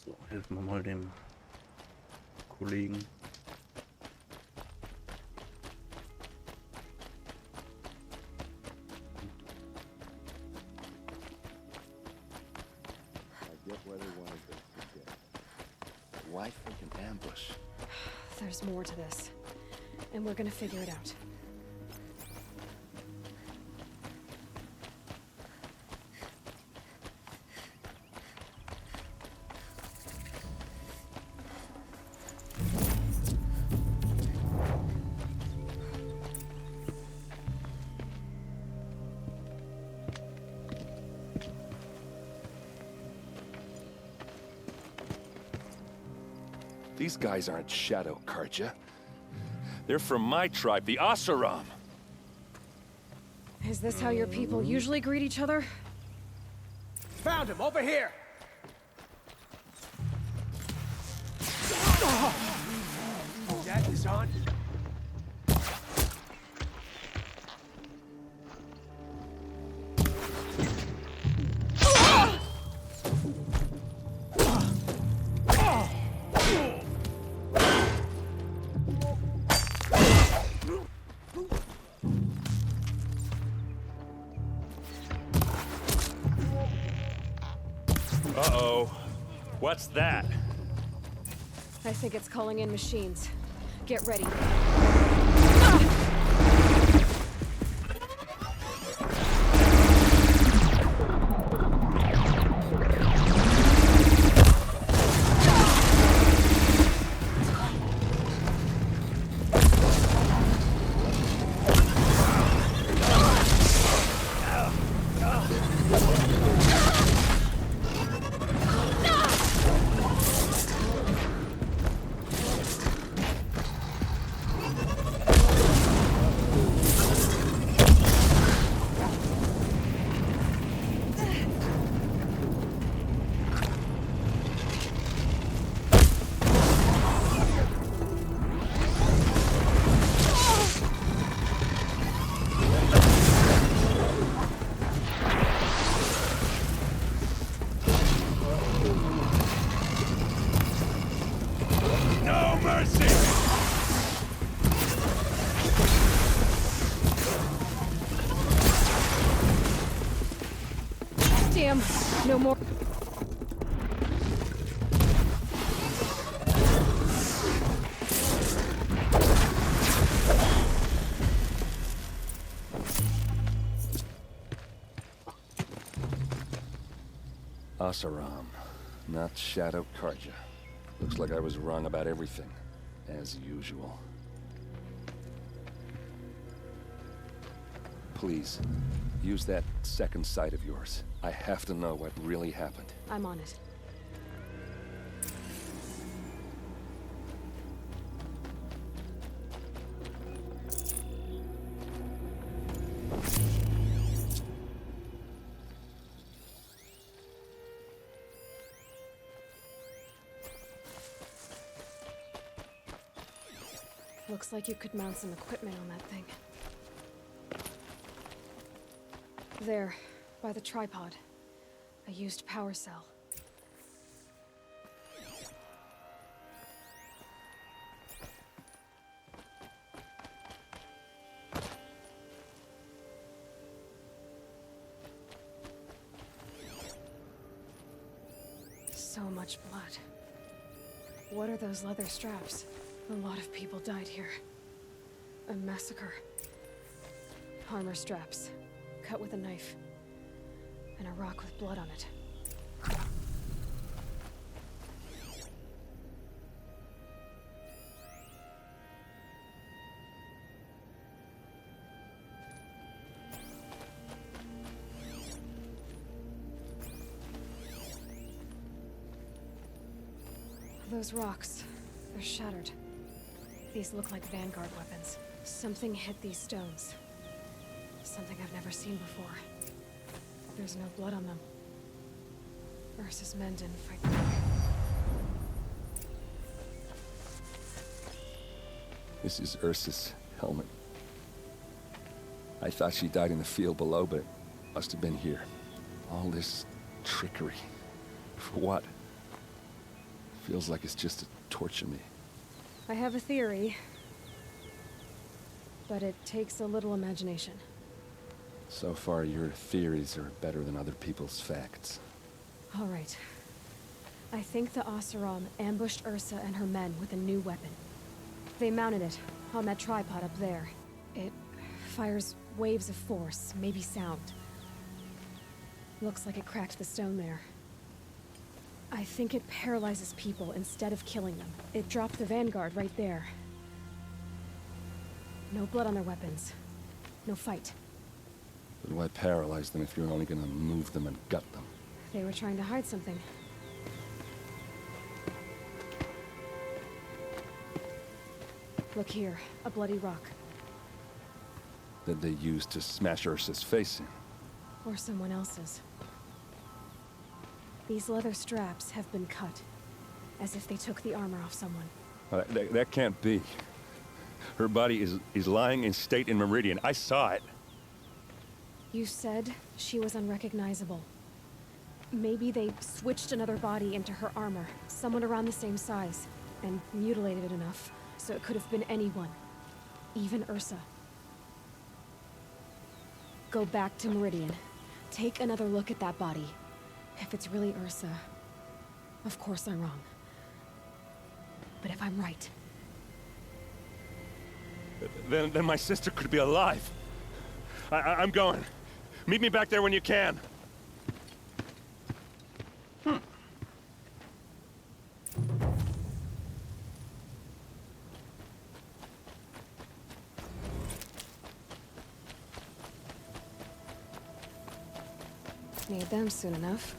So, helfen wir mal dem Kollegen. Why think an ambush? There's more to this, and we're gonna figure it out. These guys aren't Shadow Karja. They're from my tribe, the Asaram. Is this how your people usually greet each other? Found him, over here! Jack is on. Uh-oh. What's that? I think it's calling in machines. Get ready. Damn, no more. Asaram, not Shadow Karja. Looks like I was wrong about everything, as usual. Please, use that second sight of yours. I have to know what really happened. I'm on it. Looks like you could mount some equipment on that thing. There, by the tripod. A used power cell. So much blood. What are those leather straps? A lot of people died here. A massacre. Armor straps, cut with a knife. And a rock with blood on it. Those rocks, they're shattered. These look like vanguard weapons. Something hit these stones. Something I've never seen before. There's no blood on them. Ursa's men didn't fight back. This is Ursa's helmet. I thought she died in the field below, but it must have been here. All this trickery. For what? Feels like it's just to torture me. I have a theory, but it takes a little imagination. So far, your theories are better than other people's facts. All right. I think the Oseram ambushed Ursa and her men with a new weapon. They mounted it on that tripod up there. It fires waves of force, maybe sound. Looks like it cracked the stone there. I think it paralyzes people instead of killing them. It dropped the Vanguard right there. No blood on their weapons. No fight. But why paralyze them if you're only gonna move them and gut them? They were trying to hide something. Look here, a bloody rock. That they used to smash Ursa's face in. Or someone else's. These leather straps have been cut, as if they took the armor off someone. That can't be. Her body is lying in state in Meridian. I saw it. You said she was unrecognizable. Maybe they switched another body into her armor, someone around the same size, and mutilated it enough, so it could have been anyone. Even Ursa. Go back to Meridian. Take another look at that body. If it's really Ursa, of course I'm wrong. But if I'm right... Then my sister could be alive. I'm going. Meet me back there when you can. Need them soon enough.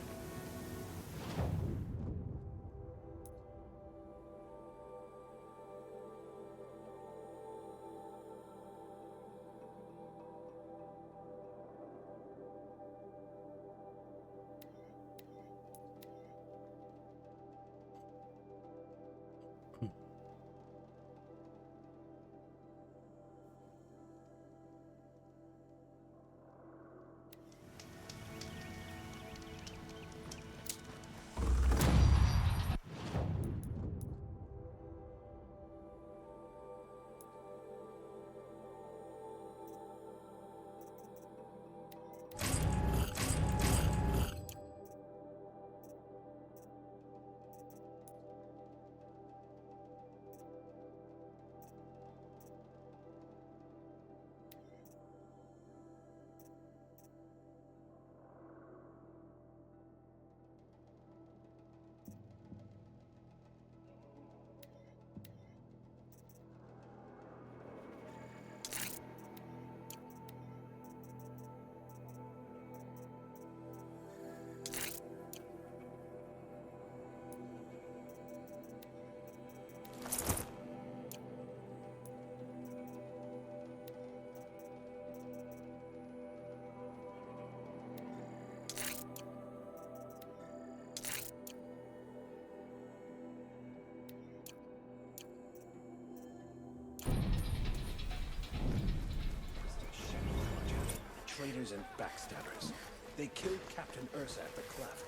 Traitors and backstabbers. They killed Captain Ursa at the cleft.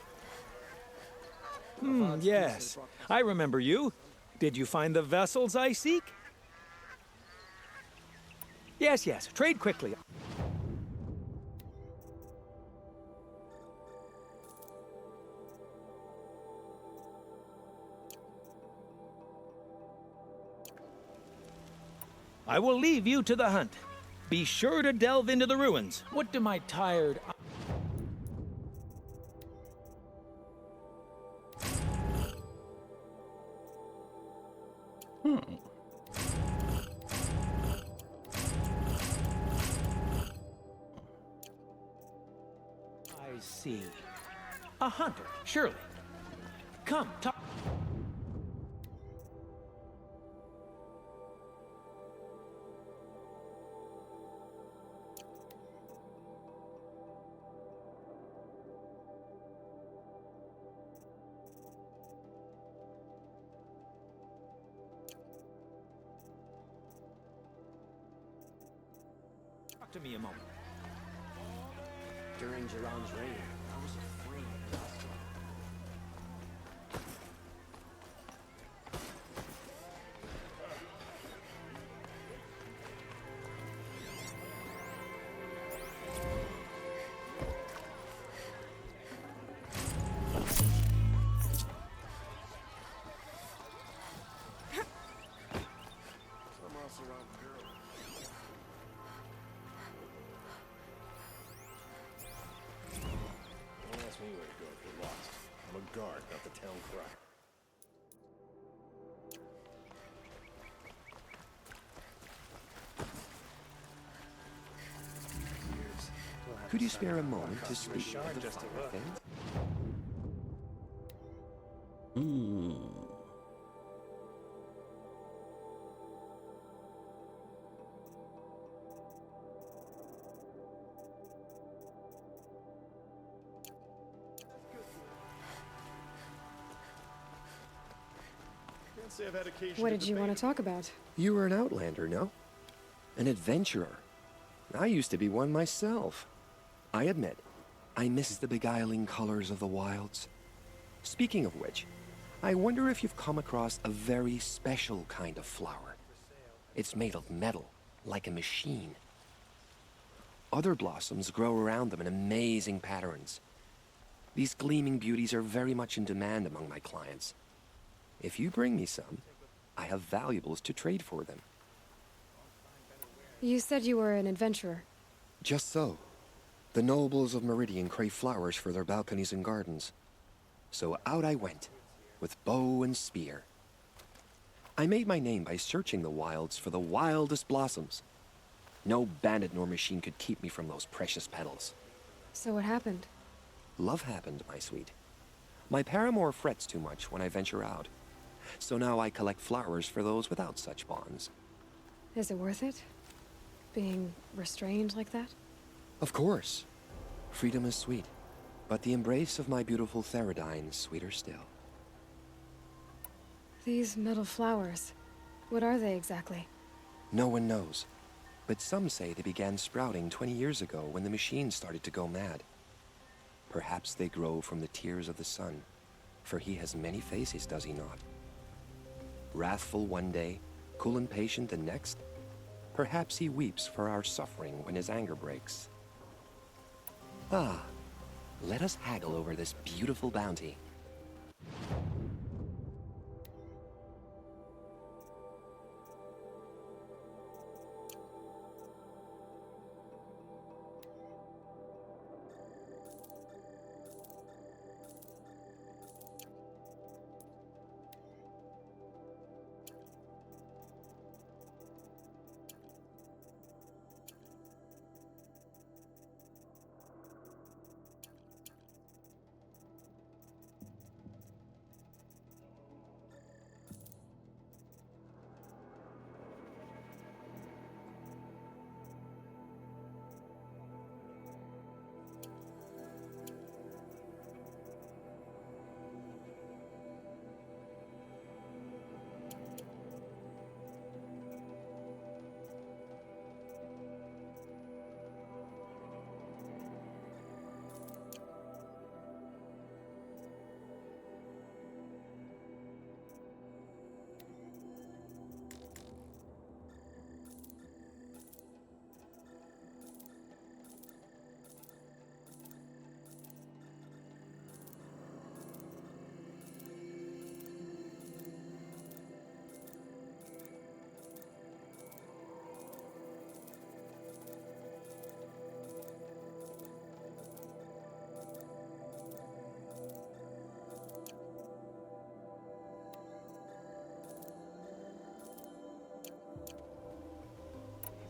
Yes. I remember you. Did you find the vessels I seek? Yes, yes. Trade quickly. I will leave you to the hunt. Be sure to delve into the ruins. What do my tired... I see. A hunter, surely. Come, talk... Talk to me a moment. During Jiran's reign, I was afraid of Asgard. guard, not the town crier. Could you spare a moment to speak of the just to finer look. things? Hmm. What did you want to talk about? You were an outlander, no? An adventurer. I used to be one myself. I admit, I miss the beguiling colors of the wilds. Speaking of which, I wonder if you've come across a very special kind of flower. It's made of metal, like a machine. Other blossoms grow around them in amazing patterns. These gleaming beauties are very much in demand among my clients. If you bring me some, I have valuables to trade for them. You said you were an adventurer. Just so. The nobles of Meridian crave flowers for their balconies and gardens. So out I went, with bow and spear. I made my name by searching the wilds for the wildest blossoms. No bandit nor machine could keep me from those precious petals. So what happened? Love happened, my sweet. My paramour frets too much when I venture out. So now I collect flowers for those without such bonds. Is it worth it? Being restrained like that? Of course. Freedom is sweet, but the embrace of my beautiful Theridine is sweeter still. These metal flowers, what are they exactly? No one knows, but some say they began sprouting 20 years ago when the machine started to go mad. Perhaps they grow from the tears of the sun, for he has many faces, does he not? Wrathful one day, cool and patient the next. Perhaps he weeps for our suffering when his anger breaks. Ah, let us haggle over this beautiful bounty.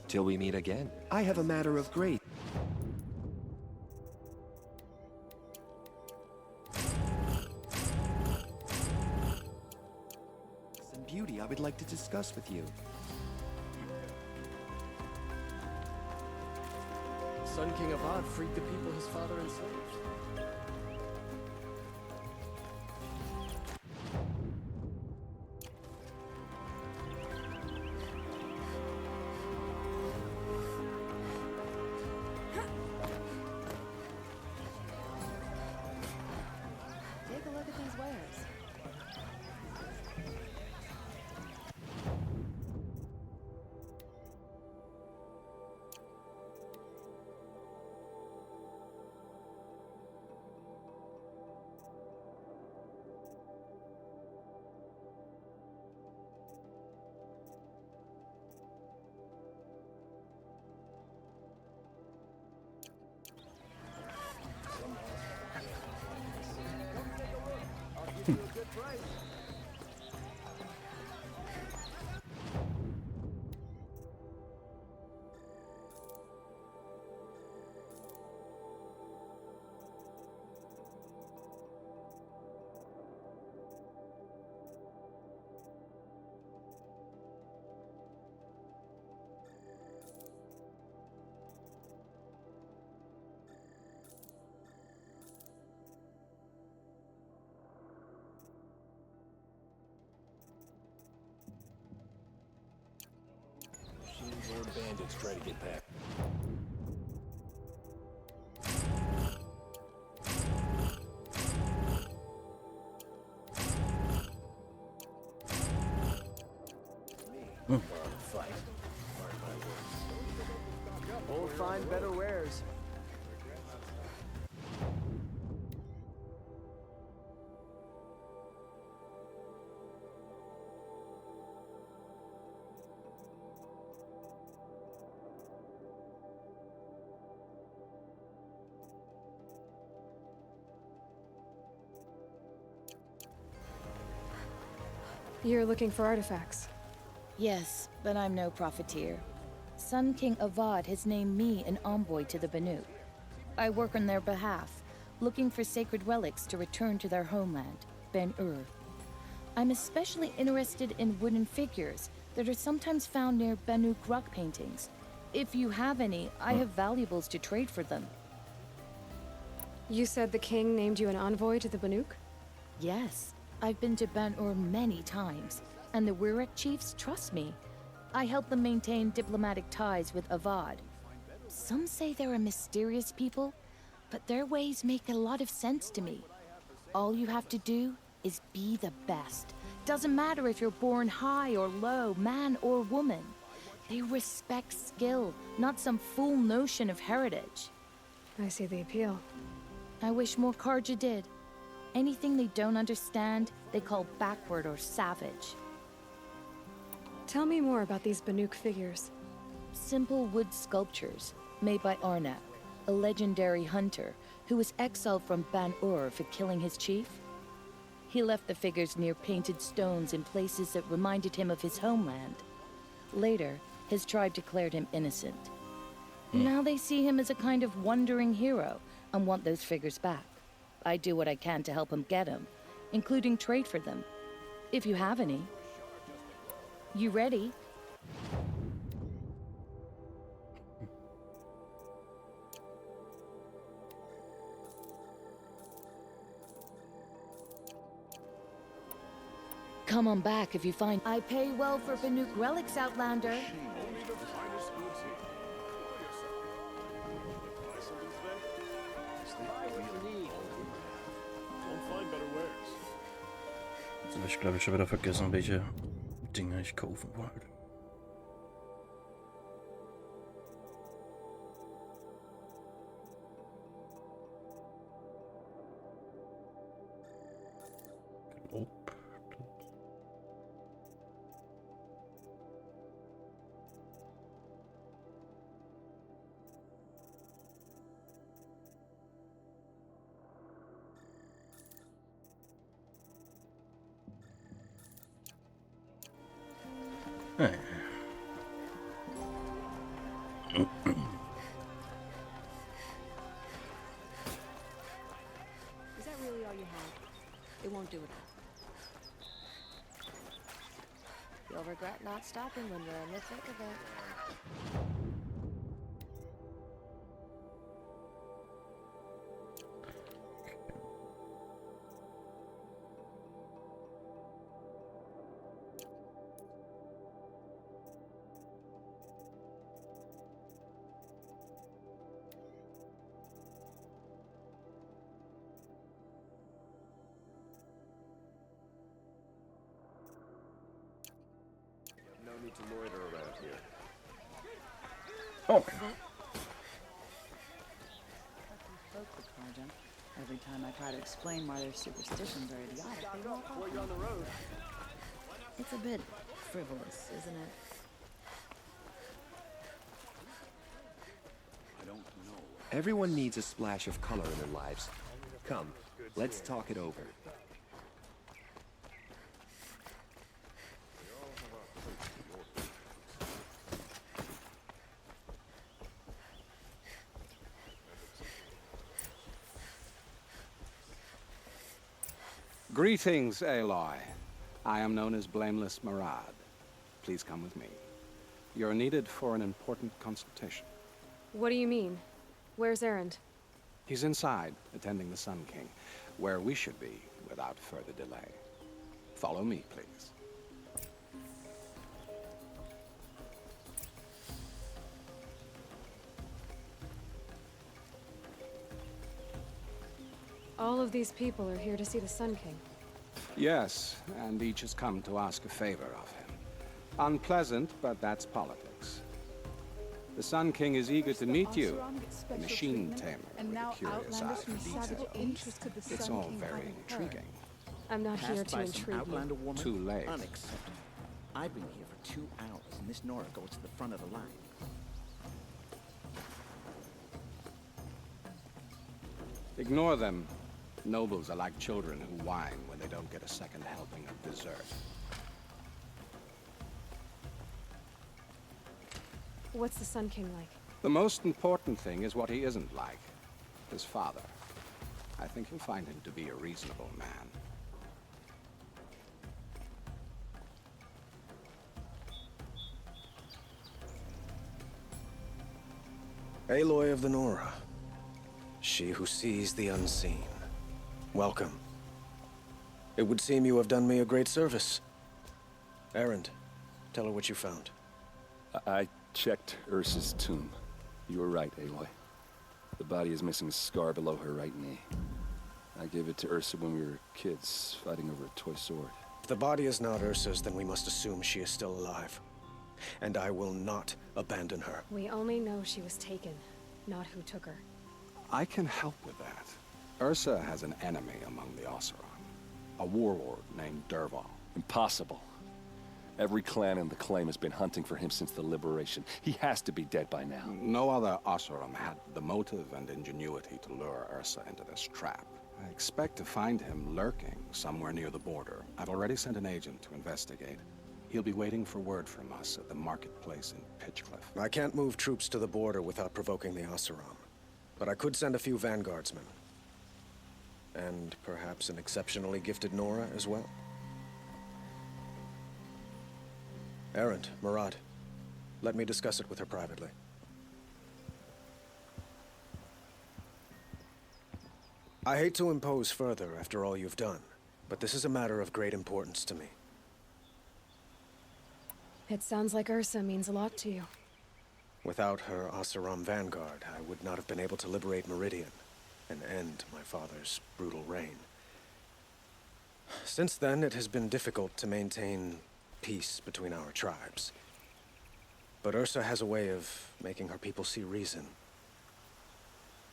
Till we meet again, I have a matter of great... some beauty I would like to discuss with you. Sun King Avad freed the people his father enslaved. Take a look at these wares. Machines or bandits try to get past. Fight. Mark my words. We'll find better wares. You're looking for artifacts. Yes, but I'm no profiteer. Sun King Avad has named me an envoy to the Banuk. I work on their behalf, looking for sacred relics to return to their homeland, Ben-Ur. I'm especially interested in wooden figures that are sometimes found near Banuk rock paintings. If you have any, I have valuables to trade for them. You said the king named you an envoy to the Banuk? Yes, I've been to Ben-Ur many times, and the Wirek chiefs trust me. I help them maintain diplomatic ties with Avad. Some say they're a mysterious people, but their ways make a lot of sense to me. All you have to do is be the best. Doesn't matter if you're born high or low, man or woman. They respect skill, not some fool notion of heritage. I see the appeal. I wish more Karja did. Anything they don't understand, they call backward or savage. Tell me more about these Banuk figures. Simple wood sculptures made by Arnak, a legendary hunter who was exiled from Ban-Ur for killing his chief. He left the figures near painted stones in places that reminded him of his homeland. Later, his tribe declared him innocent. Now they see him as a kind of wandering hero and want those figures back. I do what I can to help him get them, including trade for them, if you have any. You ready? Come on back if you find... I pay well for Banuk relics, Outlander. Jetzt habe ich, glaube ich, schon wieder vergessen, welche Dinge ich kaufen wollte. Nope. Hey. Is that really all you have? It won't do it. You'll regret not stopping when you're in the thick of it. No need to loiter around here. Oh. Folk with Karja. Every time I try to explain why their superstitions are idiotic, they walk off. It's a bit frivolous, isn't it? I don't know. Everyone needs a splash of color in their lives. Come, let's talk it over. Greetings, Aloy. I am known as Blameless Murad. Please come with me. You're needed for an important consultation. What do you mean? Where's Erend? He's inside, attending the Sun King, where we should be without further delay. Follow me, please. All of these people are here to see the Sun King. Yes, and each has come to ask a favor of him. Unpleasant, but that's politics. The Sun King is eager to meet you, a machine tamer with a curious eye for detail. It's all very intriguing. I'm not here to intrigue you. Too late. Unacceptable. I've been here for 2 hours, and this Nora goes to the front of the line. Ignore them. Nobles are like children who whine when they don't get a second helping of dessert. What's the Sun King like? The most important thing is what he isn't like. His father. I think you'll find him to be a reasonable man. Aloy of the Nora. She who sees the unseen. Welcome. It would seem you have done me a great service. Erend, tell her what you found. I checked Ursa's tomb. You were right, Aloy. The body is missing a scar below her right knee. I gave it to Ursa when we were kids, fighting over a toy sword. If the body is not Ursa's, then we must assume she is still alive. And I will not abandon her. We only know she was taken, not who took her. I can help with that. Ursa has an enemy among the Oseram. A warlord named Dervahl. Impossible. Every clan in the claim has been hunting for him since the liberation. He has to be dead by now. No other Oseram had the motive and ingenuity to lure Ursa into this trap. I expect to find him lurking somewhere near the border. I've already sent an agent to investigate. He'll be waiting for word from us at the marketplace in Pitchcliff. I can't move troops to the border without provoking the Oseram. But I could send a few vanguardsmen. And perhaps an exceptionally gifted Nora as well. Erend, Murad, let me discuss it with her privately. I hate to impose further after all you've done, but this is a matter of great importance to me. It sounds like Ursa means a lot to you. Without her Oseram vanguard, I would not have been able to liberate Meridian and end my father's brutal reign. Since then, it has been difficult to maintain peace between our tribes. But Ursa has a way of making her people see reason.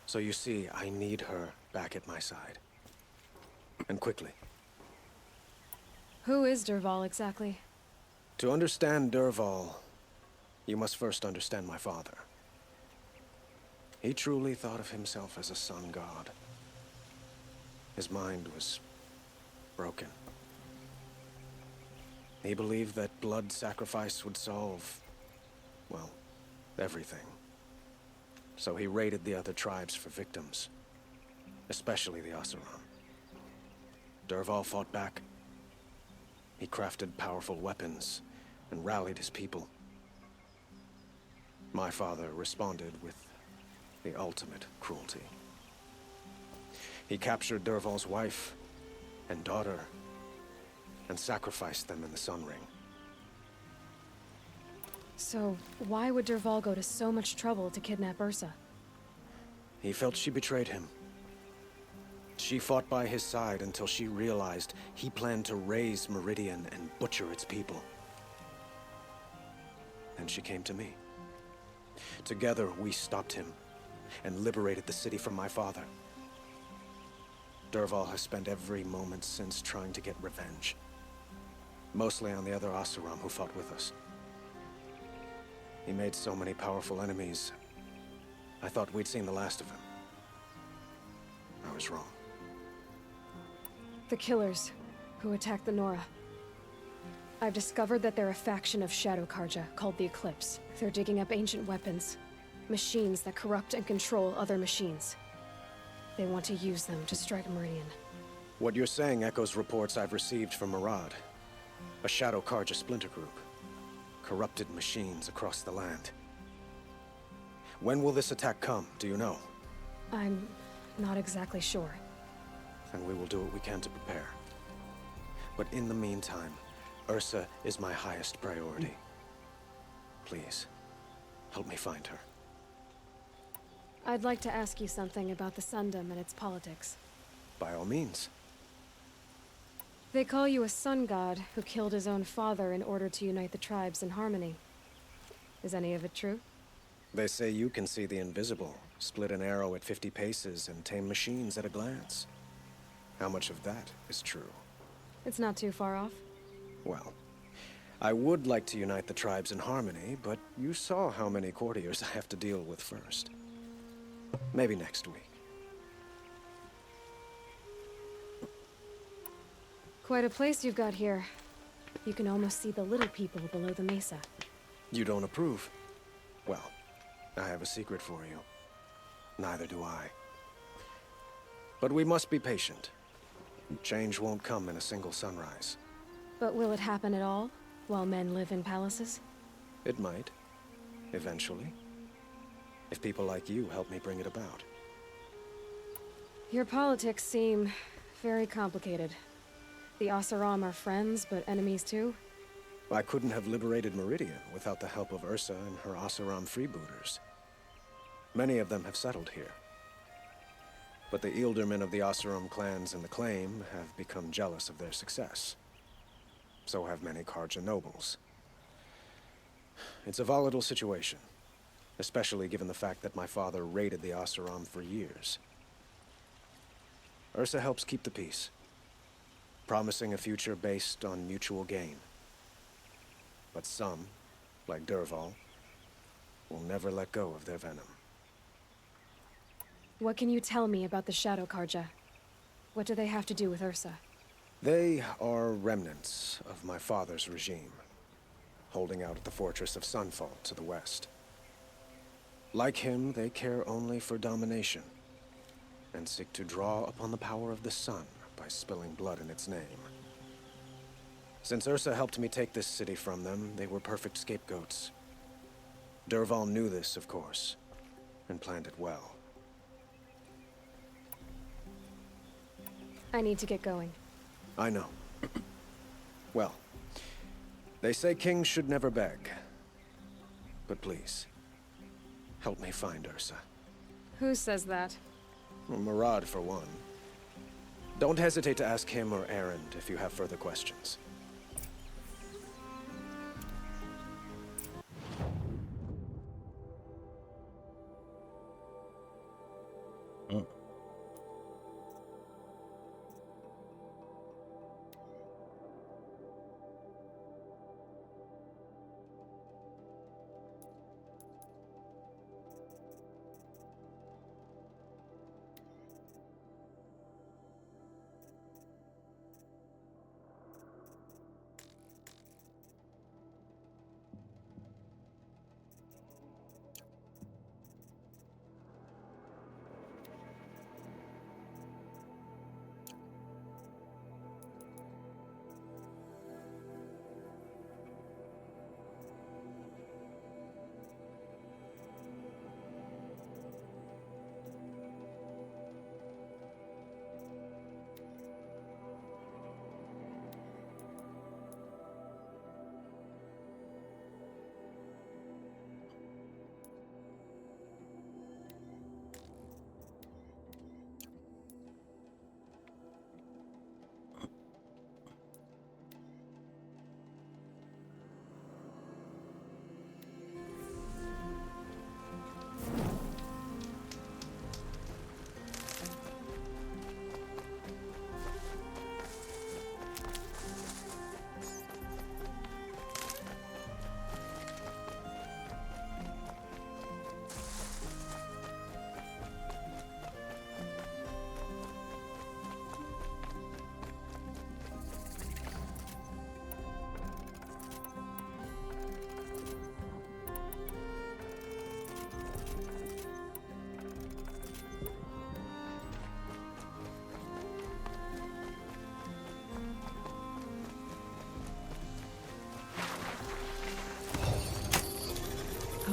So you see, I need her back at my side. And quickly. Who is Dervahl exactly? To understand Dervahl, you must first understand my father. He truly thought of himself as a sun god. His mind was broken. He believed that blood sacrifice would solve, well, everything. So he raided the other tribes for victims, especially the Oseram. Dervahl fought back. He crafted powerful weapons and rallied his people. My father responded with the ultimate cruelty. He captured Dervahl's wife and daughter and sacrificed them in the Sun Ring. So, why would Dervahl go to so much trouble to kidnap Ursa? He felt she betrayed him. She fought by his side until she realized he planned to raise Meridian and butcher its people. And she came to me. Together, we stopped him and liberated the city from my father. Dervahl has spent every moment since trying to get revenge. Mostly on the other Oseram who fought with us. He made so many powerful enemies, I thought we'd seen the last of him. I was wrong. The killers who attacked the Nora. I've discovered that they're a faction of Shadow Karja called the Eclipse. They're digging up ancient weapons, machines that corrupt and control other machines. They want to use them to strike Meridian. What you're saying echoes reports I've received from Murad, a Shadow Karja splinter group. Corrupted machines across the land. When will this attack come, do you know? I'm not exactly sure. And we will do what we can to prepare. But in the meantime, Ursa is my highest priority. Please, help me find her. I'd like to ask you something about the Sundom and its politics. By all means. They call you a sun god who killed his own father in order to unite the tribes in harmony. Is any of it true? They say you can see the invisible, split an arrow at 50 paces, and tame machines at a glance. How much of that is true? It's not too far off. Well, I would like to unite the tribes in harmony, but you saw how many courtiers I have to deal with first. Maybe next week. Quite a place you've got here. You can almost see the little people below the mesa. You don't approve? Well, I have a secret for you. Neither do I. But we must be patient. Change won't come in a single sunrise. But will it happen at all, while men live in palaces? It might. Eventually. If people like you help me bring it about. Your politics seem very complicated. The Oseram are friends, but enemies too? I couldn't have liberated Meridian without the help of Ursa and her Oseram freebooters. Many of them have settled here. But the Ealdormen of the Oseram clans in the Claim have become jealous of their success. So have many Karja nobles. It's a volatile situation, especially given the fact that my father raided the Oseram for years. Ursa helps keep the peace, promising a future based on mutual gain. But some, like Dervahl, will never let go of their venom. What can you tell me about the Shadow Karja? What do they have to do with Ursa? They are remnants of my father's regime, holding out at the fortress of Sunfall to the west. Like him, they care only for domination, and seek to draw upon the power of the sun by spilling blood in its name. Since Ursa helped me take this city from them, they were perfect scapegoats. Dervahl knew this, of course, and planned it well. I need to get going. I know. Well, they say kings should never beg. But please, help me find Ursa. Who says that? Well, Murad, for one. Don't hesitate to ask him or Erend if you have further questions.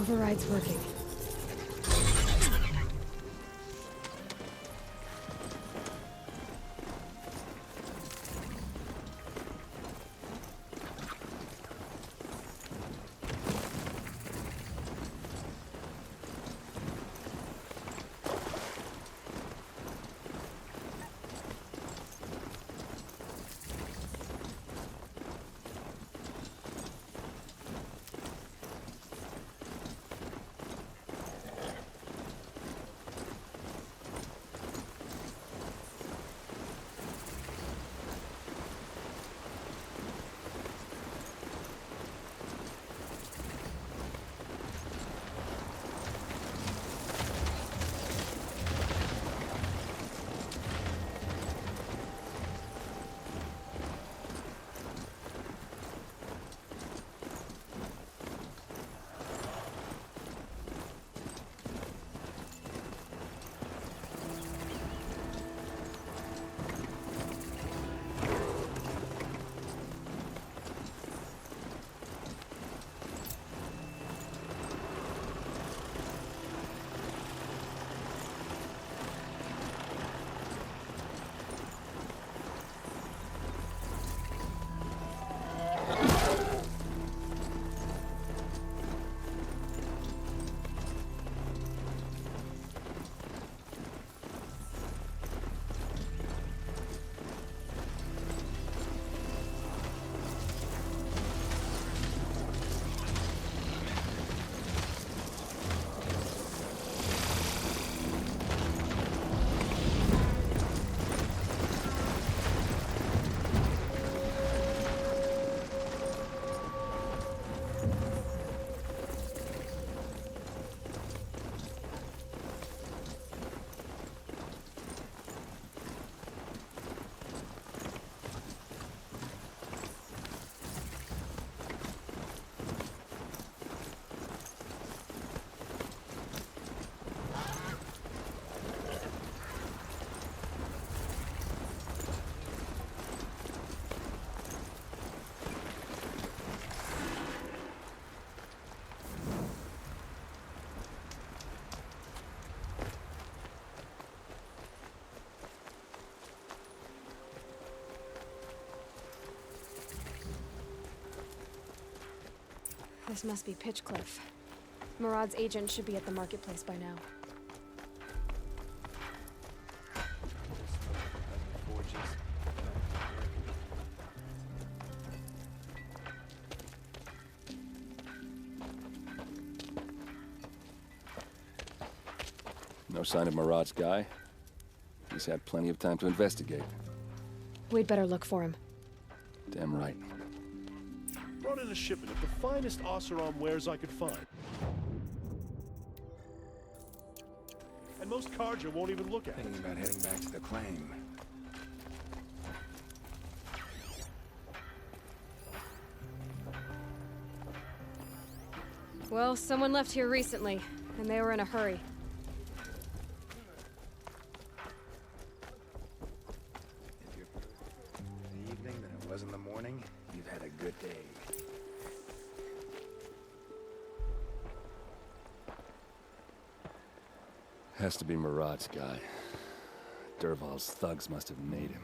Override's working. This must be Pitchcliff. Murad's agent should be at the marketplace by now. No sign of Murad's guy. He's had plenty of time to investigate. We'd better look for him. Damn right. Brought in a shipment of the finest Oseram wares I could find. And most Carja won't even look at it. Thinking about heading back to the claim. Well, someone left here recently, and they were in a hurry. If you're in the evening than it was in the morning, you've had a good day. Has to be Murad's guy. Dervahl's thugs must have made him.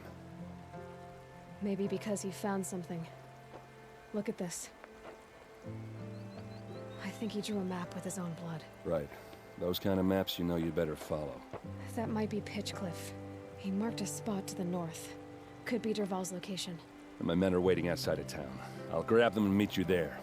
Maybe because he found something. Look at this. I think he drew a map with his own blood. Right. Those kind of maps you know you better follow. That might be Pitchcliff. He marked a spot to the north. Could be Dervahl's location. And my men are waiting outside of town. I'll grab them and meet you there.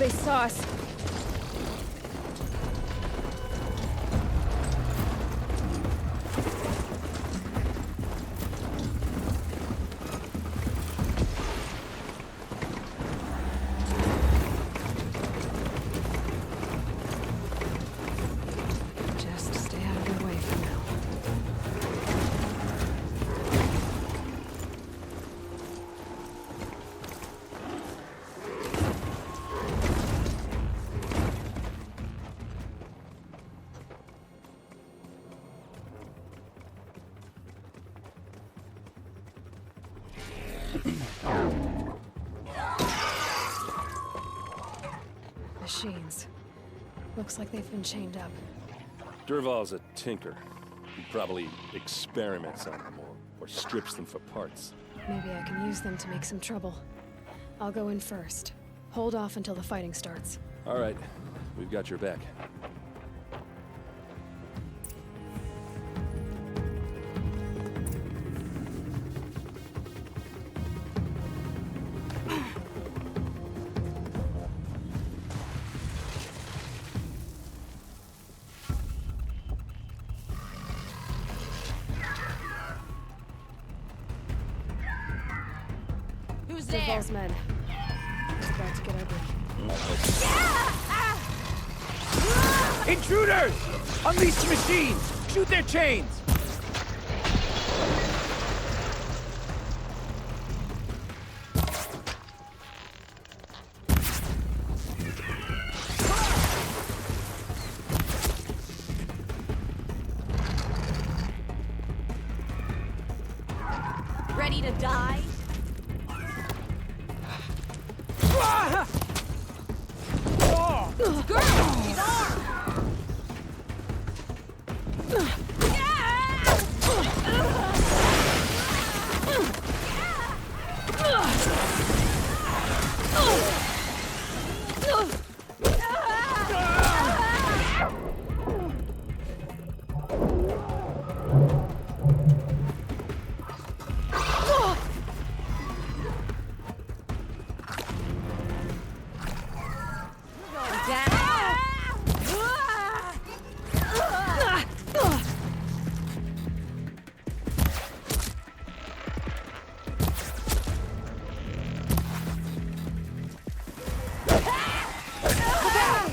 They saw us. Just stay out of their way for now. Machines. Looks like they've been chained up. Durval's a tinker. He probably experiments on them or strips them for parts. Maybe I can use them to make some trouble. I'll go in first. Hold off until the fighting starts. All right, we've got your back. Who's Durval's men. It's about to get ugly. Intruders! Unleash the machines! Shoot their chains! Ready to die? Girl, his arm!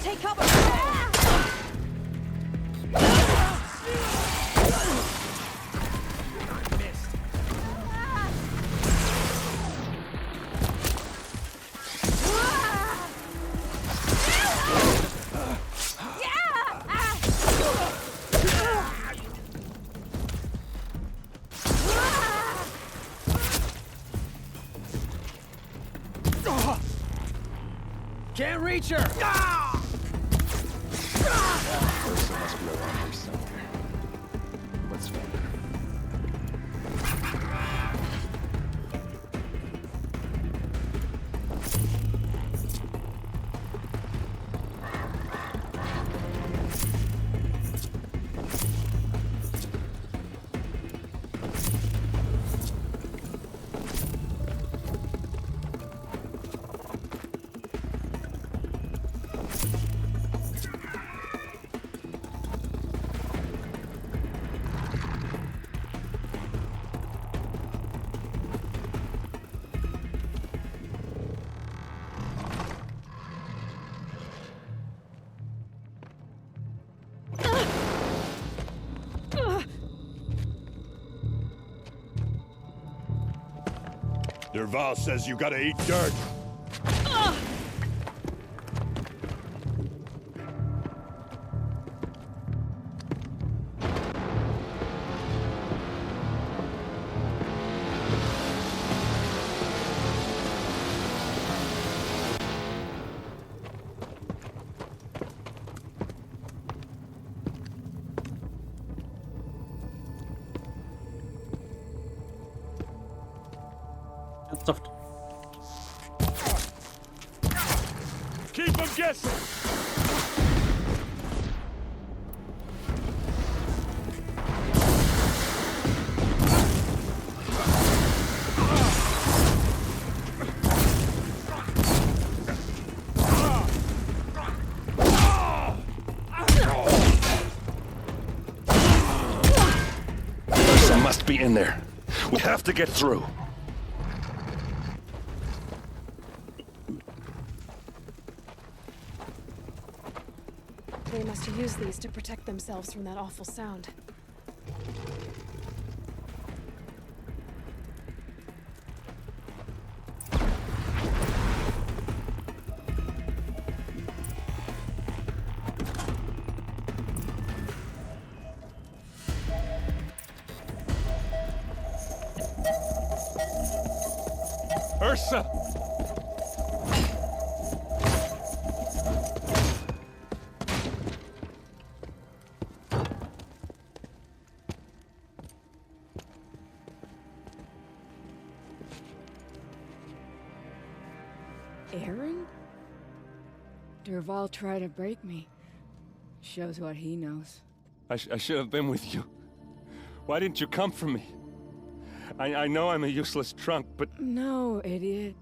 Take cover! Can't reach her! Ursa must be around here somewhere. Let's find her. Durval says you gotta eat dirt. Soft. Keep them guessing. be in there. We have to get through. They must have used these to protect themselves from that awful sound. Ursa! Aaron? Dervahl tried to break me. Shows what he knows. I should have been with you. Why didn't you come for me? I know I'm a useless trunk, but... No, idiot.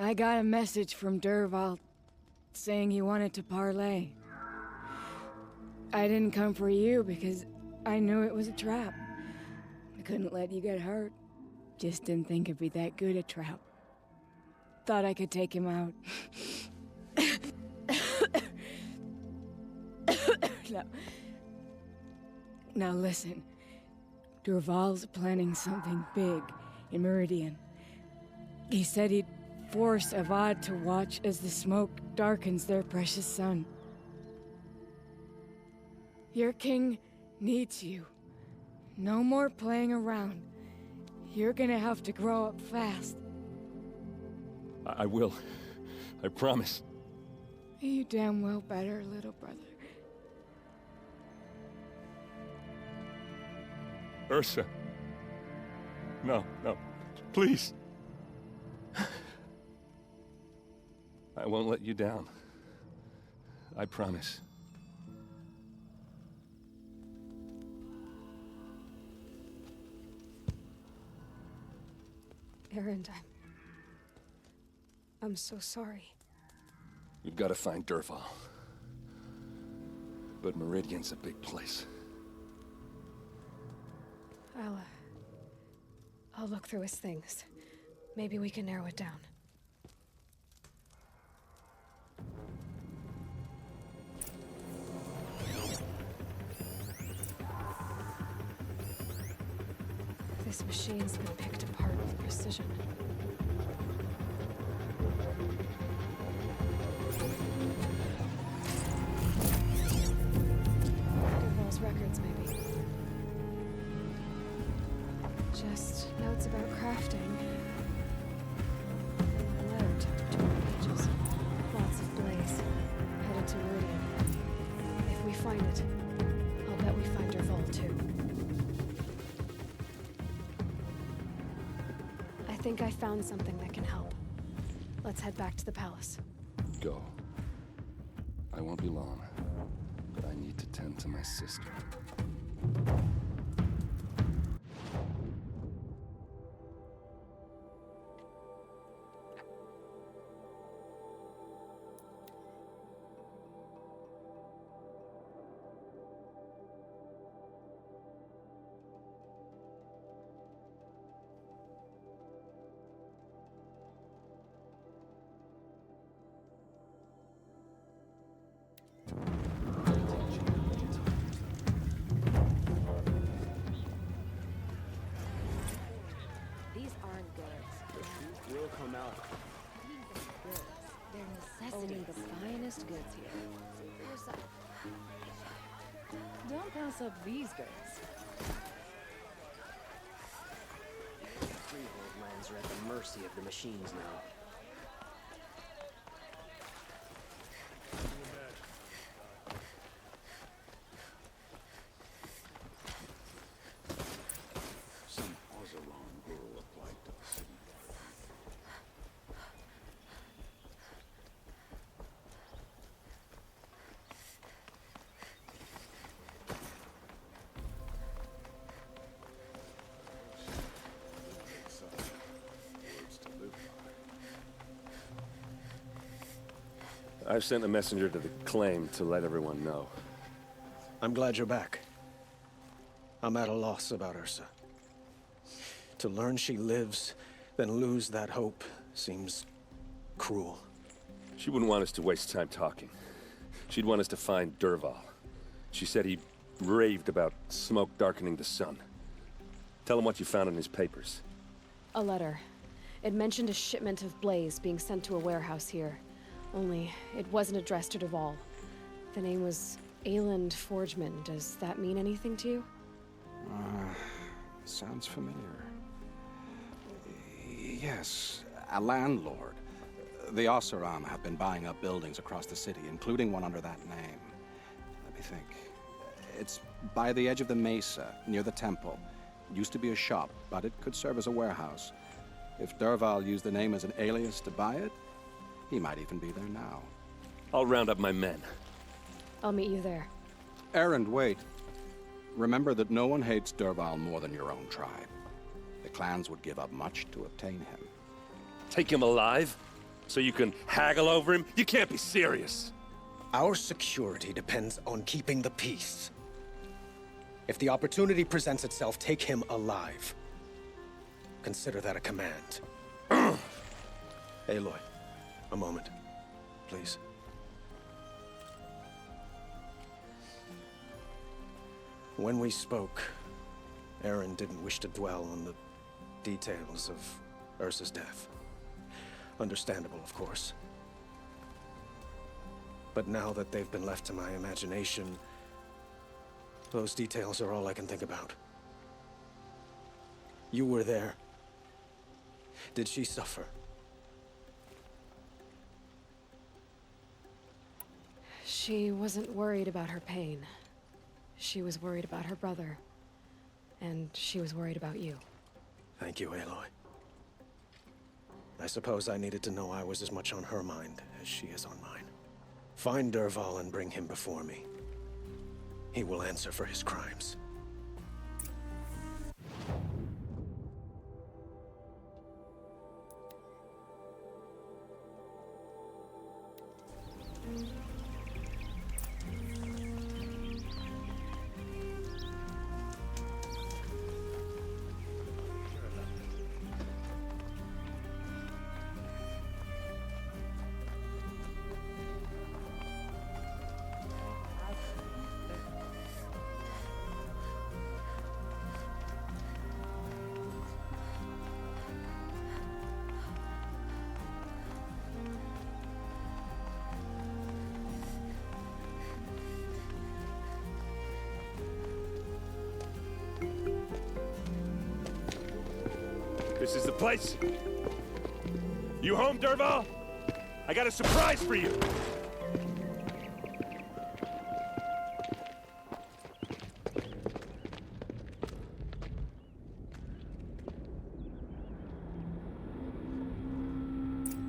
I got a message from Dervahl saying he wanted to parlay. I didn't come for you because I knew it was a trap. I couldn't let you get hurt. Just didn't think it'd be that good a trap. Thought I could take him out. Now listen. Dervahl's planning something big in Meridian. He said he'd force Avad to watch as the smoke darkens their precious sun. Your king needs you. No more playing around. You're gonna have to grow up fast. I will. I promise. You damn well better, little brother. Ursa. No, no. Please. I won't let you down. I promise. Aaron, I'm so sorry. We've got to find Dervahl. But Meridian's a big place. I'll look through his things. Maybe we can narrow it down. This machine's been picked apart with precision. Dervahl's records, maybe. Just notes about crafting. A letter tucked between the pages. Lots of blaze. Headed to Meridian. If we find it, I'll bet we find Dervahl too. I think I found something that can help. Let's head back to the palace. Go. I won't be long, but I need to tend to my sister. Only the finest goods here. Don't pass up these goods. Freehold lands are at the mercy of the machines now. Some Oseram grew up like us. I've sent a messenger to the claim to let everyone know. I'm glad you're back. I'm at a loss about Ursa. To learn she lives, then lose that hope, seems cruel. She wouldn't want us to waste time talking. She'd want us to find Dervahl. She said he raved about smoke darkening the sun. Tell him what you found in his papers. A letter. It mentioned a shipment of blaze being sent to a warehouse here. Only, it wasn't addressed to Dervahl. The name was Ayland Forgeman. Does that mean anything to you? Sounds familiar. Yes, a landlord. The Oseram have been buying up buildings across the city, including one under that name. Let me think. It's by the edge of the mesa, near the temple. Used to be a shop, but it could serve as a warehouse. If Dervahl used the name as an alias to buy it, he might even be there now. I'll round up my men. I'll meet you there. Erend, wait. Remember that no one hates Dervahl more than your own tribe. The clans would give up much to obtain him. Take him alive? So you can haggle over him? You can't be serious. Our security depends on keeping the peace. If the opportunity presents itself, take him alive. Consider that a command. Aloy, a moment, please. When we spoke, Erend didn't wish to dwell on the details of Ursa's death. Understandable, of course. But now that they've been left to my imagination, those details are all I can think about. You were there. Did she suffer? She wasn't worried about her pain. She was worried about her brother. And she was worried about you. Thank you, Aloy. I suppose I needed to know I was as much on her mind as she is on mine. Find Dervahl and bring him before me. He will answer for his crimes. This is the place. You home, Dervahl? I got a surprise for you.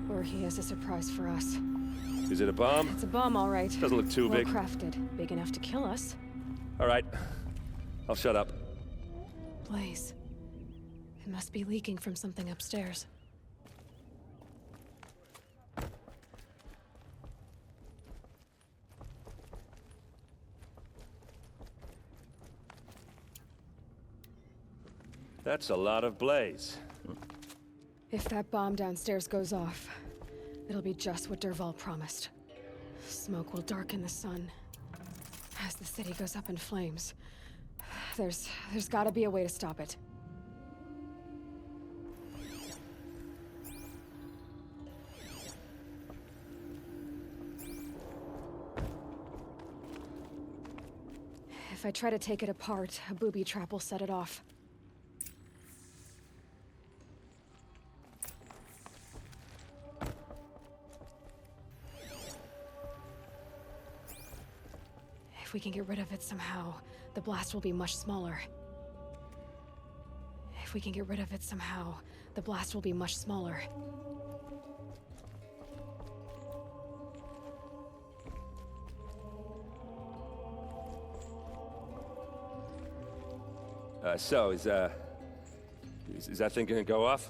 Or he has a surprise for us. Is it a bomb? It's a bomb, all right. Doesn't look too big. Well crafted. Big enough to kill us. All right. I'll shut up. Blaze. It must be leaking from something upstairs. That's a lot of blaze. If that bomb downstairs goes off, it'll be just what Dervahl promised. Smoke will darken the sun. As the city goes up in flames, there's gotta be a way to stop it. If I try to take it apart, a booby trap will set it off. If we can get rid of it somehow, the blast will be much smaller. If we can get rid of it somehow, the blast will be much smaller. So, is that thing gonna go off?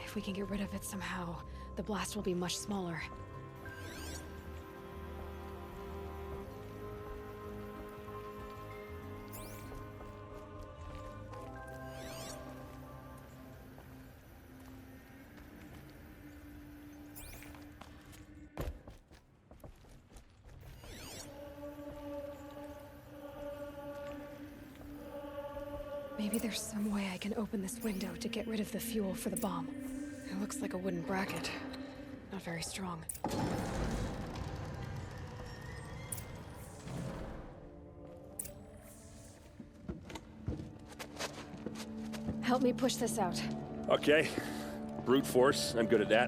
If If we can get rid of it somehow, the blast will be much smaller. Maybe there's some way I can open this window to get rid of the fuel for the bomb. It looks like a wooden bracket. Not very strong. Help me push this out. Okay. Brute force, I'm good at that.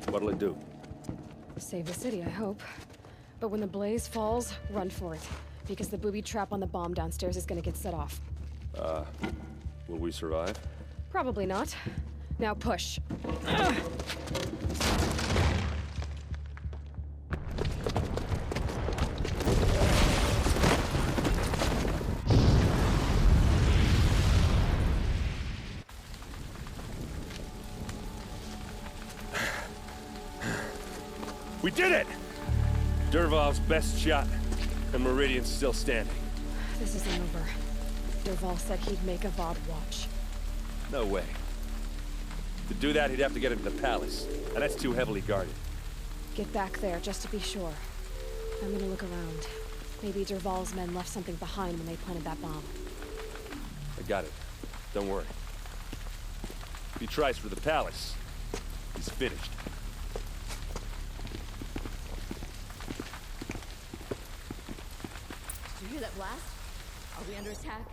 What'll it do? Save the city, I hope. But when the blaze falls, run for it. Because the booby trap on the bomb downstairs is gonna get set off. Will we survive? Probably not. Now push. We did it! Dervahl's best shot, and Meridian's still standing. This isn't over. Dervahl said he'd make a VOD watch. No way. To do that, he'd have to get into the palace, and that's too heavily guarded. Get back there, just to be sure. I'm gonna look around. Maybe Dervahl's men left something behind when they planted that bomb. I got it. Don't worry. If he tries for the palace, he's finished. Did you hear that blast? Are we under attack?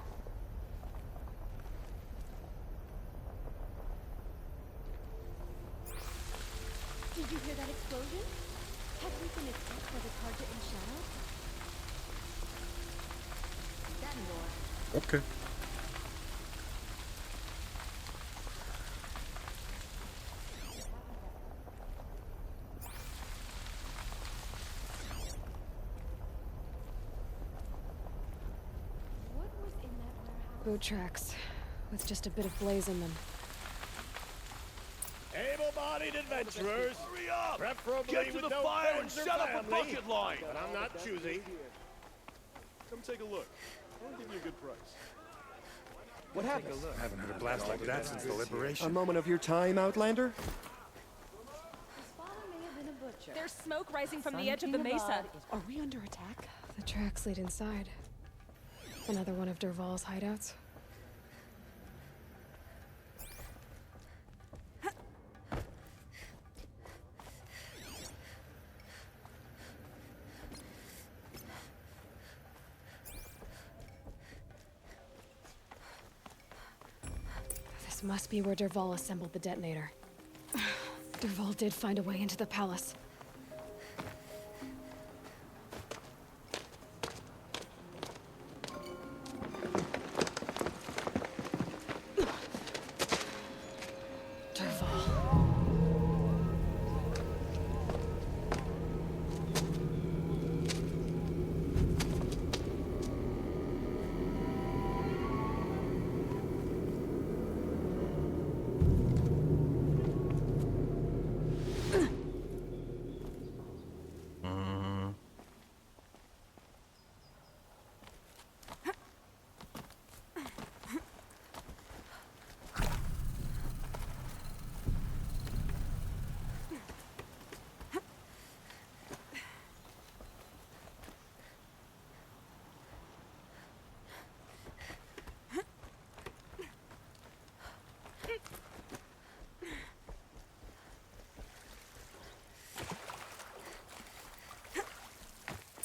Did you hear that explosion? Have we been attacked by the target in shadow? That and more. Okay. What was in that warehouse? Boot tracks, with just a bit of blaze in them. Able-bodied adventurers, Hurry up! preferably Get to with the no fire and friends or set up a family. bucket line! But I'm not choosy. Come take a look. I'll give you a good price. What happened? I haven't heard a blast like that since the A liberation. moment of your time, Outlander? His father may have been a butcher. There's smoke rising from the Son edge of the King mesa. Avad Are we under attack? The tracks lead inside. Another one of Dervahl's hideouts. This must be where Dervahl assembled the detonator. Dervahl did find a way into the palace.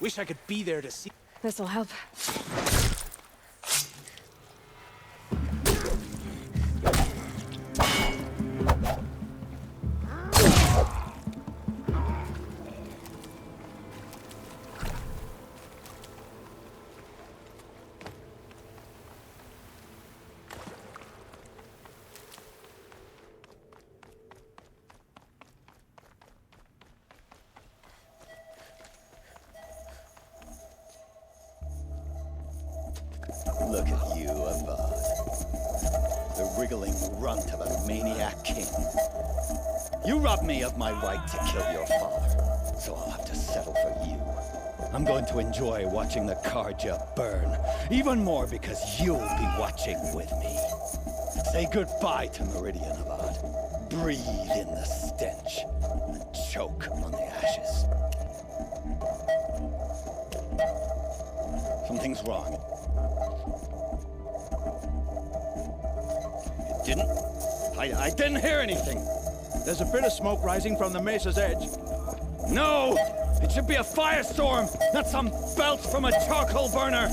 Wish I could be there to see. This'll help. wriggling runt of a maniac king. You robbed me of my right to kill your father, so I'll have to settle for you. I'm going to enjoy watching the Karja burn, even more because you'll be watching with me. Say goodbye to Meridian Avad. Breathe in the stench, and choke on the ashes. Something's wrong. It didn't? I didn't hear anything. There's a bit of smoke rising from the mesa's edge. No! It should be a firestorm, not some belch from a charcoal burner!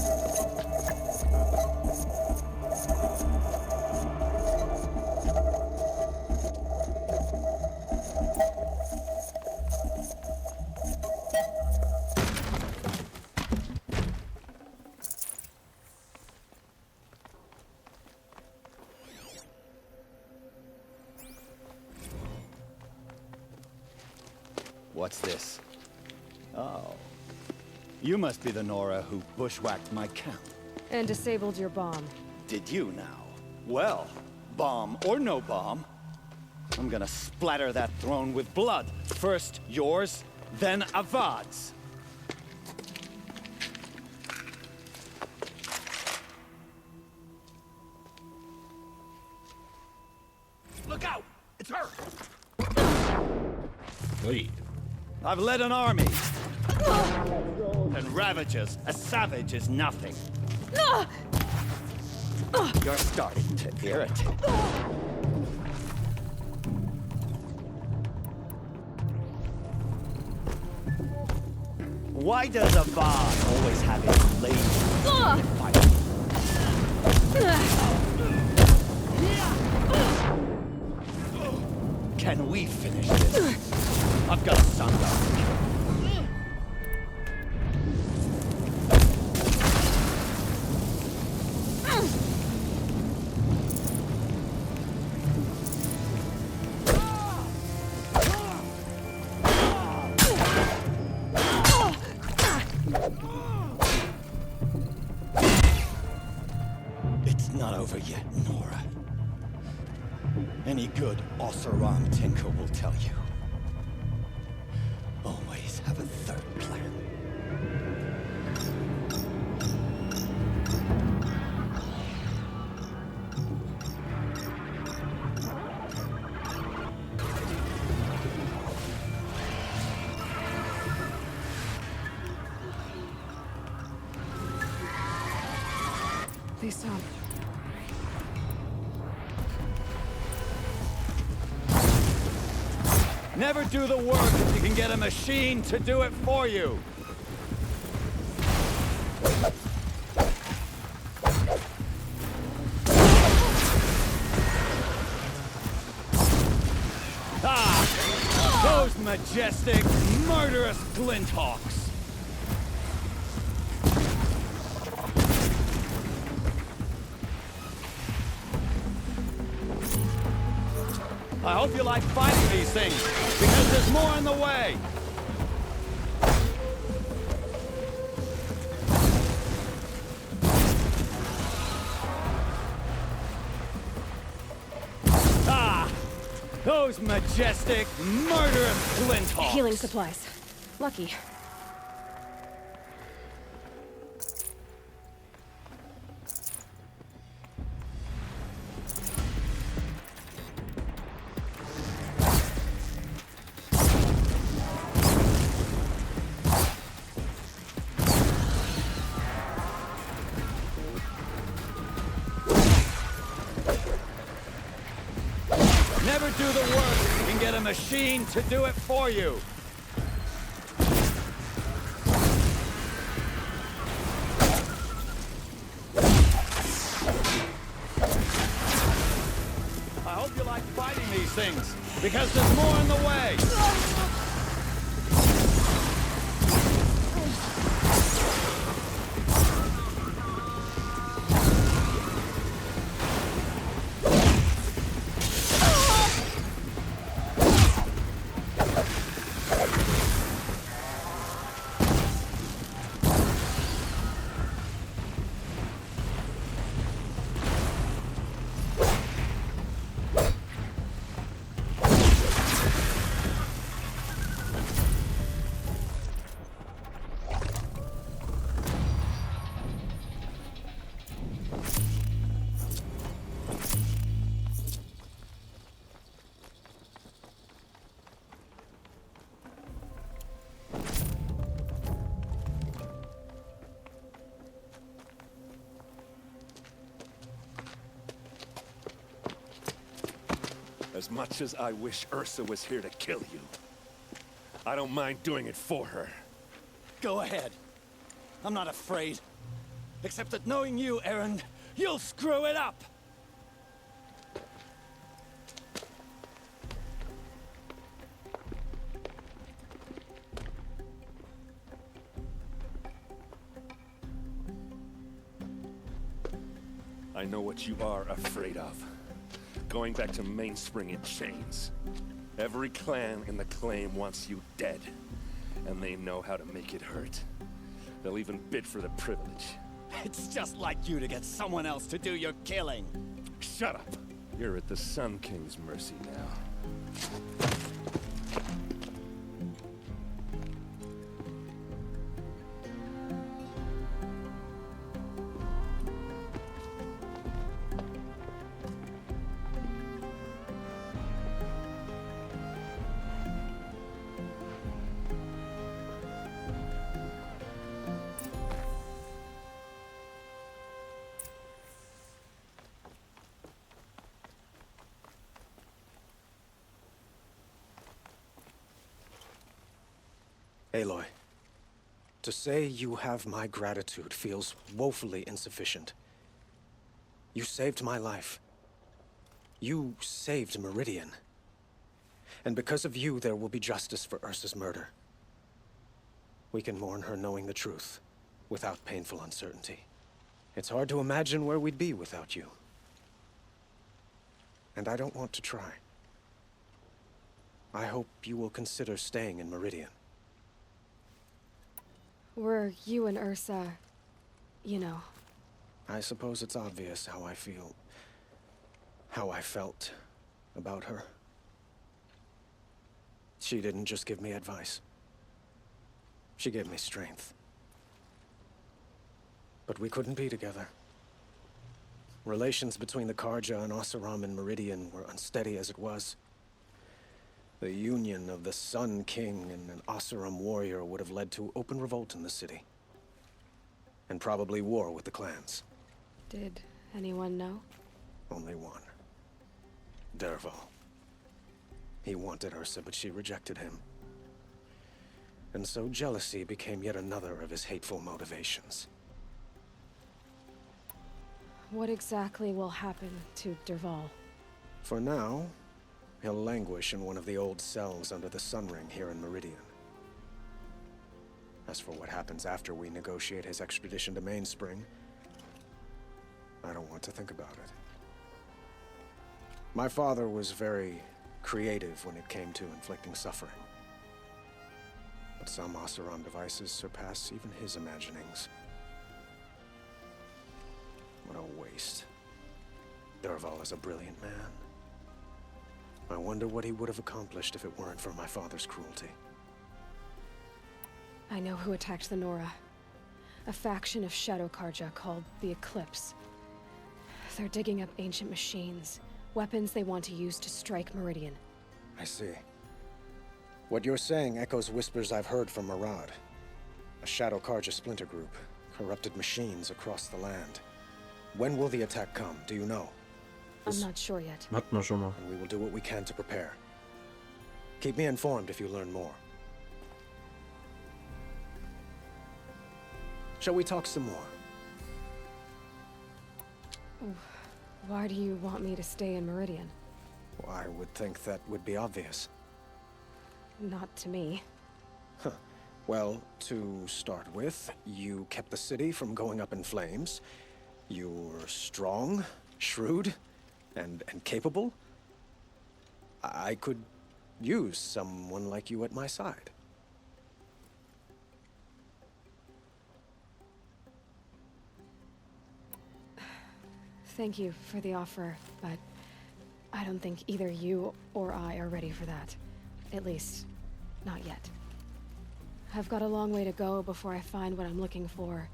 What's this? Oh. You must be the Nora who bushwhacked my camp. And disabled your bomb. Did you now? Well, bomb or no bomb, I'm gonna splatter that throne with blood. First yours, then Avad's. Look out! It's her! Wait. I've led an army. And ravages, a savage is nothing. You're starting to irritate. Why does Avad always have his lady fight? Can we finish this? I've got a son left to kill. It's not over yet, Nora. Any good Oseram tinker will tell you. Always have a third plan. They saw me. Never do the work if you can get a machine to do it for you. Ah! Those majestic, murderous glinthawks! I hope you like fighting these things, because there's more in the way! Ah! Those majestic, murderous glinthawks! Healing supplies. Lucky. Never do the work if you can get a machine to do it for you. I hope you like fighting these things, because there's more in the way. As much as I wish Ursa was here to kill you, I don't mind doing it for her. Go ahead. I'm not afraid. Except that knowing you, Aaron, you'll screw it up! I know what you are afraid of. Going back to Mainspring in chains. Every clan in the claim wants you dead. And they know how to make it hurt. They'll even bid for the privilege. It's just like you to get someone else to do your killing. Shut up! You're at the Sun King's mercy now. Aloy, to say you have my gratitude feels woefully insufficient. You saved my life. You saved Meridian. And because of you, there will be justice for Ursa's murder. We can mourn her knowing the truth, without painful uncertainty. It's hard to imagine where we'd be without you. And I don't want to try. I hope you will consider staying in Meridian. Were you and Ursa, you know? I suppose it's obvious how I feel. How I felt about her. She didn't just give me advice. She gave me strength. But we couldn't be together. Relations between the Karja and Oseram and Meridian were unsteady as it was. The union of the Sun King and an Oseram warrior would have led to open revolt in the city. And probably war with the clans. Did anyone know? Only one. Dervahl. He wanted Ursa, but she rejected him. And so jealousy became yet another of his hateful motivations. What exactly will happen to Dervahl? For now, he'll languish in one of the old cells under the Sun Ring here in Meridian. As for what happens after we negotiate his extradition to Mainspring, I don't want to think about it. My father was very creative when it came to inflicting suffering. But some Oseram devices surpass even his imaginings. What a waste. Dervahl is a brilliant man. I wonder what he would have accomplished if it weren't for my father's cruelty. I know who attacked the Nora. A faction of Shadow Karja called the Eclipse. They're digging up ancient machines, weapons they want to use to strike Meridian. I see. What you're saying echoes whispers I've heard from Murad. A Shadow Karja splinter group, corrupted machines across the land. When will the attack come, do you know? I'm not sure yet. Hat man schon mal. And we will do what we can to prepare. Keep me informed if you learn more. Shall we talk some more? Why do you want me to stay in Meridian? Well, I would think that would be obvious. Not to me. Huh. Well, to start with, you kept the city from going up in flames. You're strong, shrewd, and capable. I could use someone like you at my side. Thank you for the offer, but I don't think either you or I are ready for that. At least, not yet. I've got a long way to go before I find what I'm looking for,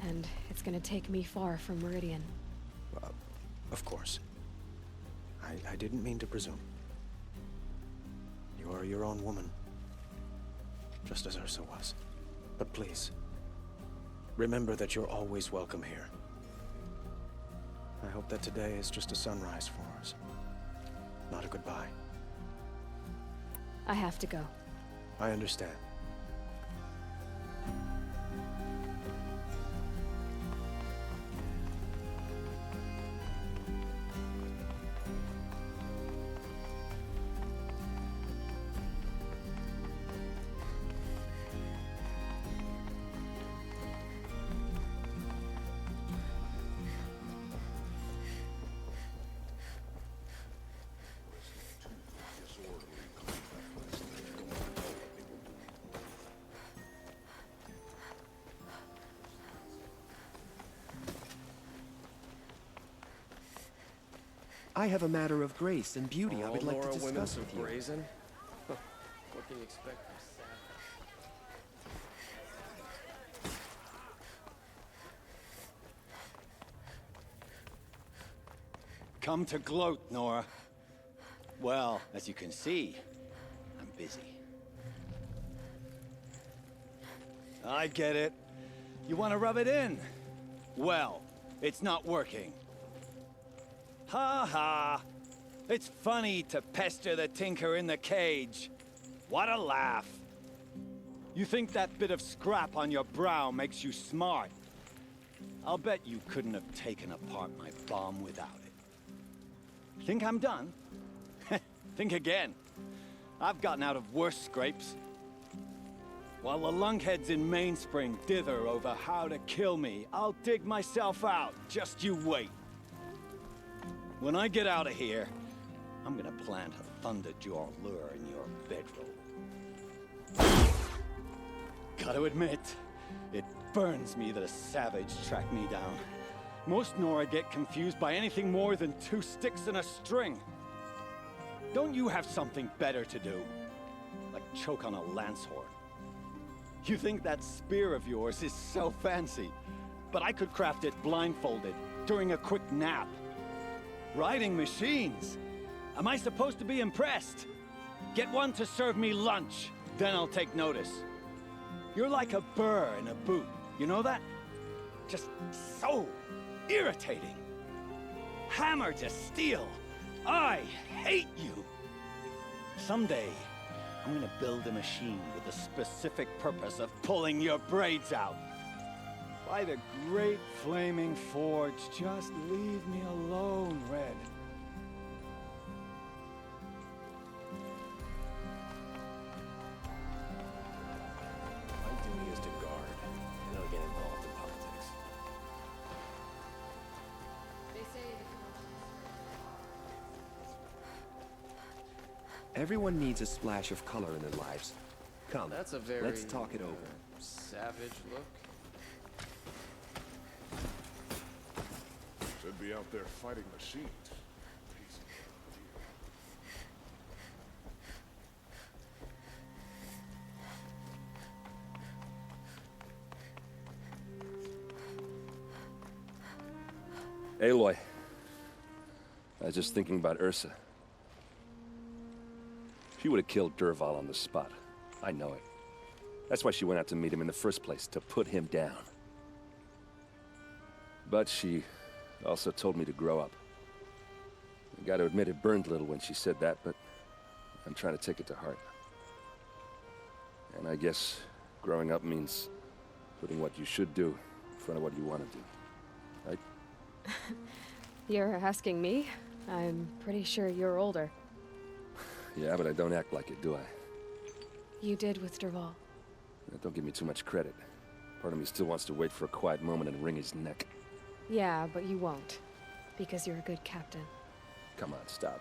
and it's gonna take me far from Meridian. Of course. I didn't mean to presume. You are your own woman, just as Ursa was. But please, remember that you're always welcome here. I hope that today is just a sunrise for us. not a goodbye. I have to go. I understand. I have a matter of grace and beauty I would like to discuss with you. Brazen? What can you expect from Come to gloat, Nora. Well, as you can see, I'm busy. I get it. You want to rub it in? Well, it's not working. Ha ha! It's funny to pester the tinker in the cage. What a laugh. You think that bit of scrap on your brow makes you smart? I'll bet you couldn't have taken apart my bomb without it. Think I'm done? Think again. I've gotten out of worse scrapes. While the lunkheads in Mainspring dither over how to kill me, I'll dig myself out. Just you wait. When I get out of here, I'm gonna plant a thunderjaw lure in your bedroll. Gotta admit, it burns me that a savage tracked me down. Most Nora get confused by anything more than 2 sticks and a string. Don't you have something better to do? Like choke on a lance horn. You think that spear of yours is so fancy, but I could craft it blindfolded during a quick nap. Riding machines? Am I supposed to be impressed? Get one to serve me lunch, then I'll take notice. You're like a burr in a boot, you know that? Just so irritating. Hammer to steel. I hate you. Someday, I'm gonna build a machine with the specific purpose of pulling your braids out. By the great flaming forge, just leave me alone, Red. My duty is to guard. I don't get involved in politics. Everyone needs a splash of color in their lives. Come, That's a very let's talk it over. Savage look. Should be out there fighting machines. Aloy. I was just thinking about Ursa. She would have killed Dervahl on the spot. I know it. That's why she went out to meet him in the first place, to put him down. But she also told me to grow up. I gotta admit it burned a little when she said that, but I'm trying to take it to heart. And I guess growing up means putting what you should do in front of what you want to do. Right? You're asking me? I'm pretty sure you're older. Yeah, but I don't act like it, do I? You did with Dervahl. Don't give me too much credit. Part of me still wants to wait for a quiet moment and wring his neck. Yeah, but you won't. Because you're a good captain. Come on, stop.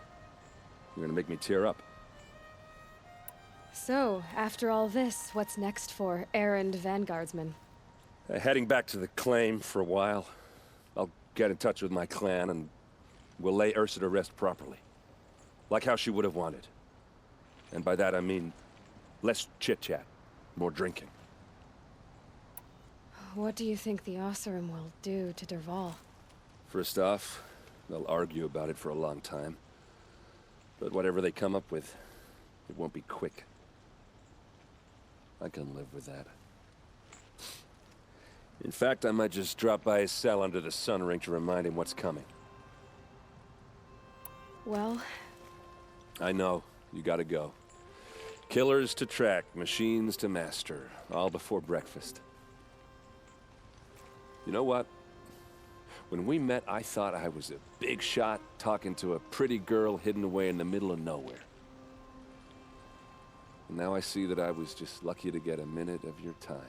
You're gonna make me tear up. So, after all this, what's next for errand vanguardsman? Heading back to the claim for a while. I'll get in touch with my clan and we'll lay Ursa to rest properly. Like how she would have wanted. And by that I mean less chit-chat, more drinking. What do you think the Oseram will do to Dervahl? First off, they'll argue about it for a long time. But whatever they come up with, it won't be quick. I can live with that. In fact, I might just drop by his cell under the sun ring to remind him what's coming. Well, I know. You gotta go. Killers to track, machines to master, all before breakfast. You know what? When we met, I thought I was a big shot talking to a pretty girl hidden away in the middle of nowhere. And now I see that I was just lucky to get a minute of your time.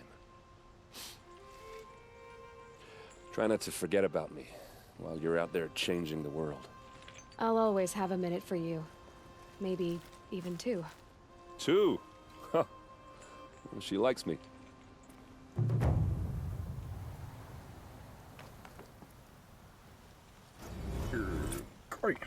Try not to forget about me while you're out there changing the world. I'll always have a minute for you. Maybe even two. Two? Huh. Well, she likes me. Great.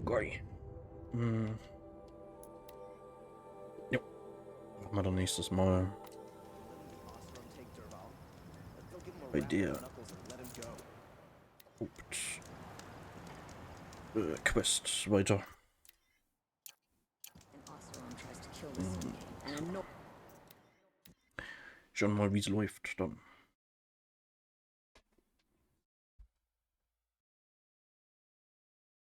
Gooi. Jo. Machen wir dann nächstes Mal. Bei der Quest weiter. Schauen mal, wie es läuft dann.